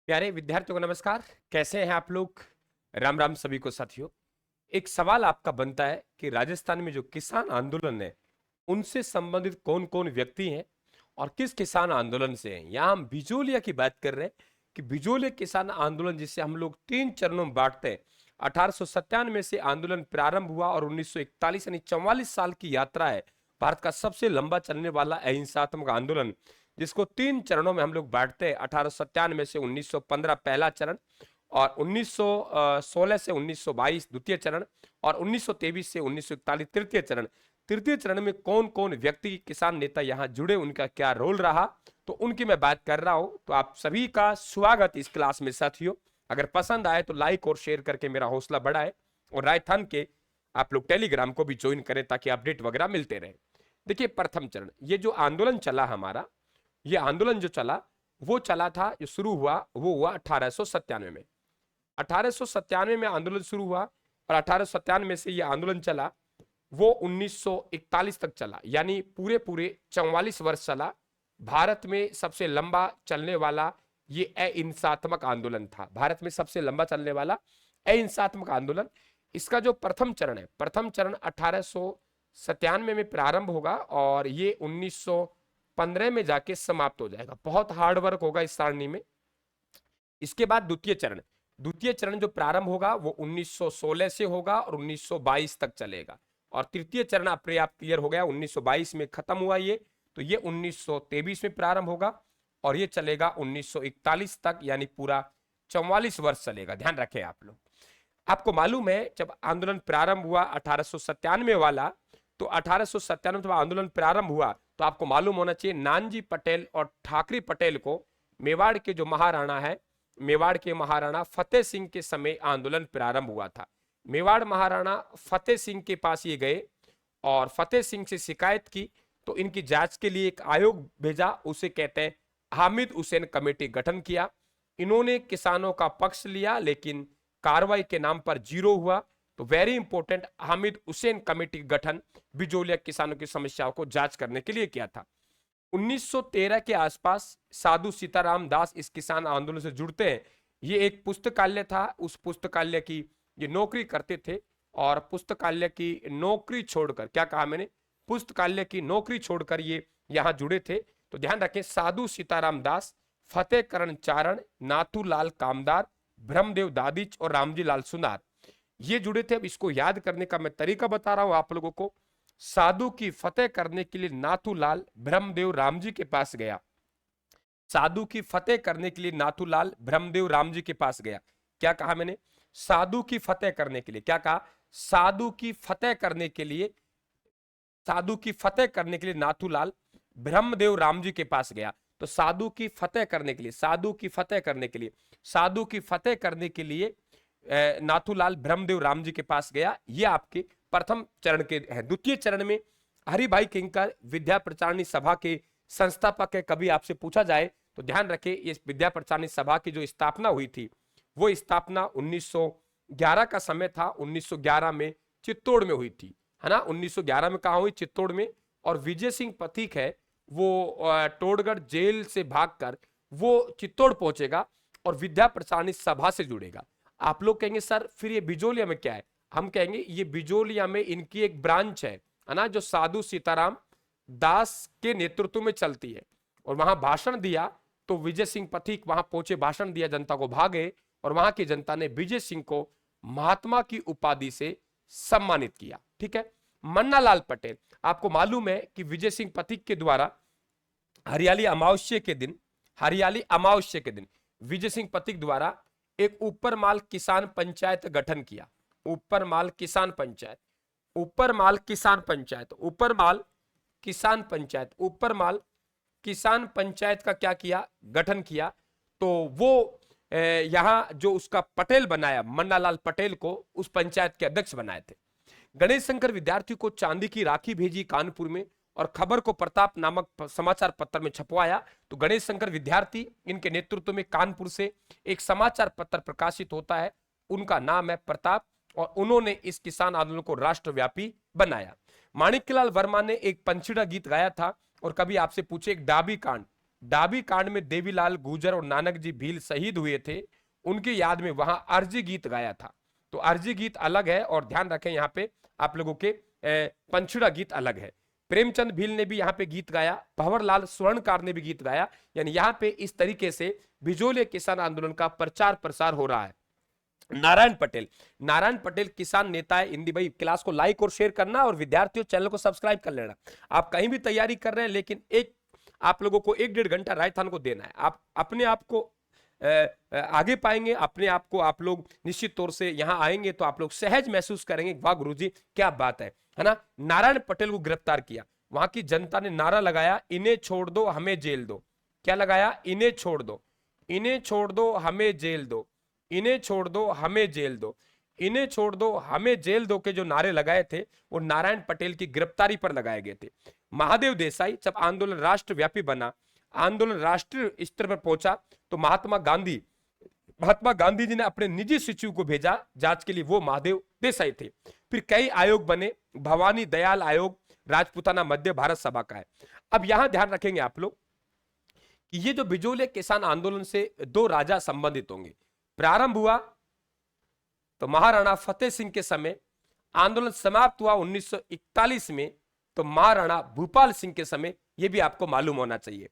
प्यारे विद्यार्थियों को नमस्कार। कैसे हैं आप लोग? राम राम सभी को साथियों। एक सवाल आपका बनता है कि राजस्थान में जो किसान आंदोलन है उनसे संबंधित कौन कौन व्यक्ति हैं और किस किसान आंदोलन से हैं। यहाँ हम बिजोलिया की बात कर रहे हैं कि बिजोलिया किसान आंदोलन जिसे हम लोग 3 चरणों में बांटते हैं। 1897 से आंदोलन प्रारंभ हुआ और 1941 यानी 44 साल की यात्रा है। भारत का सबसे लंबा चलने वाला अहिंसात्मक आंदोलन जिसको 3 चरणों में हम लोग बांटते हैं। 1897 से 1915 पहला चरण और 1916 से 1922 द्वितीय चरण और 1923 से 1941 तृतीय चरण। तृतीय चरण में कौन कौन व्यक्ति किसान नेता यहाँ जुड़े, उनका क्या रोल रहा, तो उनकी मैं बात कर रहा हूं। तो आप सभी का स्वागत इस क्लास में साथियों। अगर पसंद आए तो लाइक और शेयर करके मेरा हौसला बढ़ाए और रायथन के आप लोग टेलीग्राम को भी ज्वाइन करें ताकि अपडेट वगैरह मिलते रहे। देखिए, प्रथम चरण, ये जो आंदोलन चला हमारा, ये आंदोलन जो चला वो चला था, जो शुरू हुआ वो हुआ 1897 में। 1897 में आंदोलन शुरू हुआ और 1897 से ये आंदोलन चला वो 1941 तक चला, यानी पूरे पूरे 44 वर्ष चला। भारत में सबसे लंबा चलने वाला ये अहिंसात्मक आंदोलन था। भारत में सबसे लंबा चलने वाला अहिंसात्मक आंदोलन। इसका जो प्रथम चरण है, प्रथम चरण 1897 में प्रारंभ होगा और ये 1915 में जाके समाप्त हो जाएगा। बहुत हार्ड वर्क होगा इस सारणी में। इसके बाद द्वितीय चरण, द्वितीय चरण जो प्रारंभ होगा वो 1916 से होगा और 1922 तक चलेगा। और तृतीय चरण अपने आप क्लियर हो गया, 1922 में खत्म हुआ ये, तो ये 1923 में प्रारंभ होगा और ये चलेगा 1941 तक, यानी पूरा 44 वर्ष चलेगा। ध्यान रखें आप लोग। आपको मालूम है जब आंदोलन प्रारंभ हुआ 1897 वाला, तो 1897 जब आंदोलन प्रारंभ हुआ तो आपको मालूम होना चाहिए नानजी पटेल और ठाकरे पटेल को मेवाड़ के जो महाराणा है, मेवाड़ के महाराणा फतेह सिंह के समय आंदोलन प्रारंभ हुआ था। मेवाड़ महाराणा फतेह सिंह के पास ये गए और फतेह सिंह से शिकायत की, तो इनकी जांच के लिए एक आयोग भेजा, उसे कहते हैं हामिद हुसैन कमेटी गठन किया। इन्होंने किसानों का पक्ष लिया लेकिन कार्रवाई के नाम पर जीरो हुआ। तो very important, Hamid Hussain committee गठन बिजोलिया किसानों की समस्याओं को जांच करने के लिए किया था। 1913 के आसपास साधु सीताराम दास इस किसान आंदोलन से जुड़ते हैं। ये एक पुस्तकालय था, उस पुस्तकालय की ये नौकरी करते थे और पुस्तकालय की नौकरी छोड़कर, क्या कहा मैंने, पुस्तकालय की नौकरी छोड़कर ये यहां जुड़े थे। तो ध्यान रखें, साधु सीताराम दास, फतेह करण चारण, नाथूलाल कामदार, ब्रह्मदेव दादिच और रामजी लाल सुनार, ये जुड़े थे। अब इसको याद करने का मैं तरीका बता रहा हूं आप लोगों को। साधु की फतेह करने के लिए नाथूलाल ब्रह्मदेव रामजी के पास गया। साधु की फतेह करने के लिए नाथूलाल ब्रह्मदेव रामजी के पास गया। क्या कहा मैंने? साधु की फतेह करने के लिए, क्या कहा? साधु की फतेह करने के लिए, साधु की फतेह करने के लिए नाथूलाल ब्रह्मदेव रामजी के पास गया। तो साधु की फतेह करने के लिए, साधु की फतेह करने के लिए, साधु की फतेह करने के लिए नाथूलाल ब्रह्मदेव रामजी के पास गया। ये आपके प्रथम चरण के हैं। द्वितीय चरण में हरिभाई किंकर विद्या प्रचारणी सभा के संस्थापक है। कभी आपसे पूछा जाए तो ध्यान रखें, इस विद्या प्रचारणी सभा की जो स्थापना हुई थी वो स्थापना 1911 का समय था। 1911 में चित्तौड़ में हुई थी, है ना। 1911 में कहा हुई? चित्तौड़ में। और विजय सिंह पथिक है वो टोडगढ़ जेल से भागकर वो चित्तौड़ पहुंचेगा और विद्या प्रचारणी सभा से जुड़ेगा। आप लोग कहेंगे सर फिर ये बिजोलिया में क्या है? हम कहेंगे ये बिजोलिया में इनकी एक ब्रांच है ना, जो साधु सीताराम दास के नेतृत्व में चलती है। और वहां भाषण दिया तो विजय सिंह पथिक वहां पहुंचे, भाषण दिया, जनता को भागे और वहां की जनता ने विजय सिंह को महात्मा की उपाधि से सम्मानित किया। ठीक है। मन्नालाल पटेल, आपको मालूम है कि विजय सिंह पथिक के द्वारा हरियाली अमावस्या के दिन, हरियाली अमावस्या के दिन विजय सिंह पथिक द्वारा एक ऊपर माल किसान पंचायत गठन किया। ऊपर माल किसान पंचायत, ऊपर माल किसान पंचायत, ऊपर माल किसान पंचायत, ऊपर माल किसान पंचायत का क्या किया? गठन किया। तो वो यहां जो उसका पटेल बनाया, मन्नालाल पटेल को उस पंचायत के अध्यक्ष बनाए थे। गणेश शंकर विद्यार्थी को चांदी की राखी भेजी कानपुर में और खबर को प्रताप नामक समाचार पत्र में छपवाया। तो गणेश शंकर विद्यार्थी, इनके नेतृत्व में कानपुर से एक समाचार पत्र प्रकाशित होता है, उनका नाम है प्रताप, और उन्होंने इस किसान आंदोलन को राष्ट्रव्यापी बनाया। माणिक्यलाल वर्मा ने एक पंछीड़ा गीत गाया था। और कभी आपसे पूछे एक डाबी कांड, डाबी कांड में देवीलाल गुर्जर और नानक जी भील शहीद हुए थे, उनकी याद में वहां अर्जी गीत गाया था। तो अर्जी गीत अलग है, और ध्यान रखें यहाँ पे आप लोगों के पंचुड़ा गीत अलग है। प्रेमचंद भील ने भी यहाँ पे गीत गाया, भंवरलाल स्वर्णकार ने भी गीत गाया। यानी यहाँ पे इस तरीके से बिजोलिया किसान आंदोलन का प्रचार प्रसार हो रहा है। नारायण पटेल किसान नेता है। हिंदी भाई क्लास को लाइक और शेयर करना, और विद्यार्थियों चैनल को सब्सक्राब कर लेना। आप कहीं भी तैयारी कर रहे हैं, लेकिन आप लोगों को 1-1.5 घंटा राजस्थान को देना है। आप अपने आप को आगे पाएंगे, अपने आप को आप लोग निश्चित तौर से यहां आएंगे तो आप लोग सहज महसूस करेंगे, वाह गुरुजी क्या बात है ना। नारायण पटेल को गिरफ्तार किया, वहां की जनता ने नारा लगाया, इन्हें छोड़ दो हमें जेल दो। क्या लगाया? इन्हें छोड़ दो, इन्हें छोड़ दो हमें जेल दो, इन्हें छोड़ दो हमें जेल दो, इन्हें छोड़ दो हमें जेल दो के जो नारे लगाए थे वो नारायण पटेल की गिरफ्तारी पर लगाए गए थे। महादेव देसाई, जब आंदोलन राष्ट्रव्यापी बना, आंदोलन राष्ट्रीय स्तर पर पहुंचा, तो महात्मा गांधी जी ने अपने निजी सचिव को भेजा जांच के लिए, वो महादेव देसाई थे। फिर कई आयोग बने, भवानी दयाल आयोग राजपूताना मध्य भारत सभा का है। अब यहां ध्यान रखेंगे आप लोग कि ये जो बिजोलिया किसान आंदोलन से 2 राजा संबंधित होंगे। प्रारंभ हुआ तो महाराणा फतेह सिंह के समय, आंदोलन समाप्त हुआ 1941 में तो महाराणा भूपाल सिंह के समय। यह भी आपको मालूम होना चाहिए।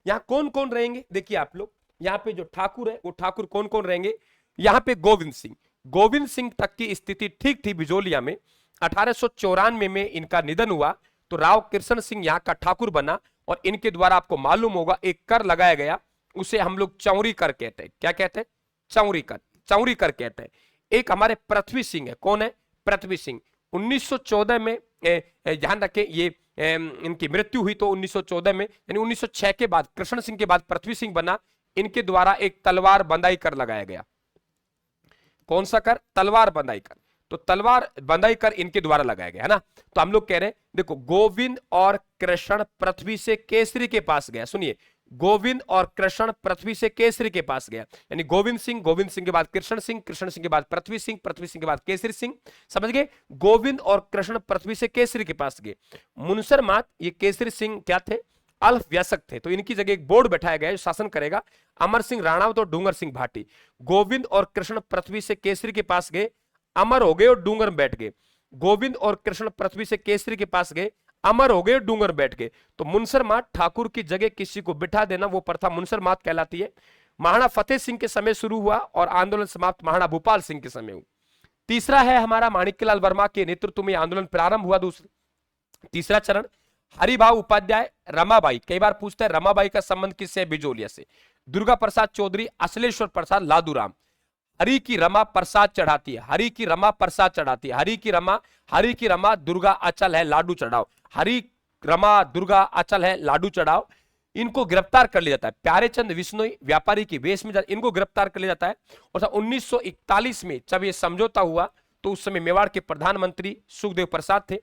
यहां कौन कौन रहेंगे देखिए आप लोग, यहां पे जो ठाकुर है वो ठाकुर कौन कौन रहेंगे। यहां पे गोविंद सिंह तक की स्थिति ठीक थी बिजोलिया में। 1894 में इनका निधन हुआ तो राव कृष्ण सिंह यहां का ठाकुर बना, और इनके द्वारा आपको मालूम होगा एक कर लगाया गया, उसे हम लोग चौरी कर कहते हैं। क्या कहते हैं? चौरी कर कहते हैं। एक हमारे पृथ्वी सिंह है, कौन है? पृथ्वी सिंह। 1914 में ध्यान रखें, ये इनकी मृत्यु हुई तो 1914 में, यानी 1906 के बाद, कृष्ण सिंह के बाद पृथ्वी सिंह बना। इनके द्वारा एक तलवार बंदाई कर लगाया गया। कौन सा कर? तलवार बंदाई कर। तो तलवार बंदाई कर इनके द्वारा लगाया गया है ना। तो हम लोग कह रहे हैं, देखो, गोविंद और कृष्ण पृथ्वी से केसरी के पास गया। सुनिए, गोविंद और कृष्ण पृथ्वी से केसरी के पास गया, यानी गोविंद सिंह के बाद कृष्ण सिंह के बाद पृथ्वी सिंह के बाद केसरी सिंह। समझ गए? गोविंद और कृष्ण पृथ्वी से केसरी के पास गए। मुनसर मात, ये केसरी सिंह क्या थे? अल्प व्यसक थे, तो इनकी जगह एक बोर्ड बैठाया गया जो शासन करेगा, अमर सिंह राणावत और डूंगर सिंह भाटी। गोविंद और कृष्ण पृथ्वी से केसरी के पास गए, अमर हो गए और डूंगर में बैठ गए। गोविंद और कृष्ण पृथ्वी से केसरी के पास गए, अमर हो गए, डूंगर बैठ गए। तो मुनसर मात, ठाकुर की जगह किसी को बिठा देना, वो प्रथा मुनसर मात कहलाती है। महाराणा फतेह सिंह के समय शुरू हुआ और आंदोलन समाप्त महाराणा भूपाल सिंह के समय हुआ। तीसरा है हमारा माणिक्यलाल वर्मा के नेतृत्व में आंदोलन प्रारंभ हुआ। तीसरा चरण, हरिभाऊ उपाध्याय, रमाबाई। कई बार पूछता है रमाबाई का संबंध किससे है? बिजोलिया से। दुर्गा प्रसाद चौधरी, अचलेश्वर प्रसाद, लादूराम। हरि की रमा प्रसाद चढ़ाती है, हरि की रमा प्रसाद चढ़ाती है, हरि की रमा दुर्गा अचल है, लाडू चढ़ाओ। हरि रमा दुर्गा अचल है, लाडू चढ़ाओ। इनको गिरफ्तार कर लिया जाता है। प्यारेचंद विश्नोई व्यापारी की वेश में इनको गिरफ्तार कर लिया जाता है। और 1941 में जब ये समझौता हुआ तो उस समय मेवाड़ के प्रधानमंत्री सुखदेव प्रसाद थे।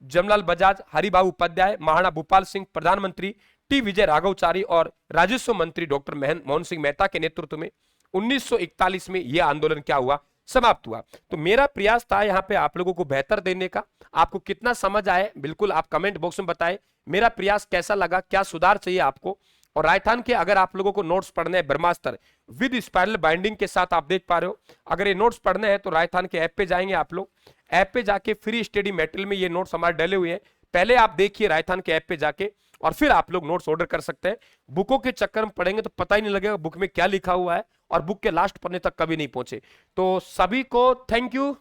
जमलाल बजाज, हरिभाऊ उपाध्याय, महाराणा भूपाल सिंह प्रधानमंत्री, टी विजय राघवचारी और राजस्व मंत्री डॉक्टर मोहन सिंह मेहता के नेतृत्व में 1941 में यह आंदोलन क्या हुआ? समाप्त हुआ। तो मेरा प्रयास था यहाँ पे आप लोगों को बेहतर देने का। आपको कितना समझ आए बिल्कुल आप कमेंट बॉक्स में बताएं। मेरा प्रयास कैसा लगा, क्या सुधार चाहिए आपको। और राजस्थान के अगर आप लोगों को नोट्स पढ़ने हैं ब्रह्मास्त्र विद स्पाइरल बाइंडिंग के साथ, आप देख पा रहे हो, अगर ये नोट्स पढ़ने हैं तो राजस्थान के ऐप पे जाएंगे आप लोग। ऐप पे जाके फ्री स्टडी मटेरियल में ये नोट्स हमारे डले हुए हैं, पहले आप देखिए राजस्थान के ऐप पे जाके, और फिर आप लोग नोट्स ऑर्डर कर सकते हैं। बुकों के चक्कर में पढ़ेंगे तो पता ही नहीं लगेगा बुक में क्या लिखा हुआ है, और बुक के लास्ट पन्ने तक कभी नहीं पहुंचे। तो सभी को थैंक यू।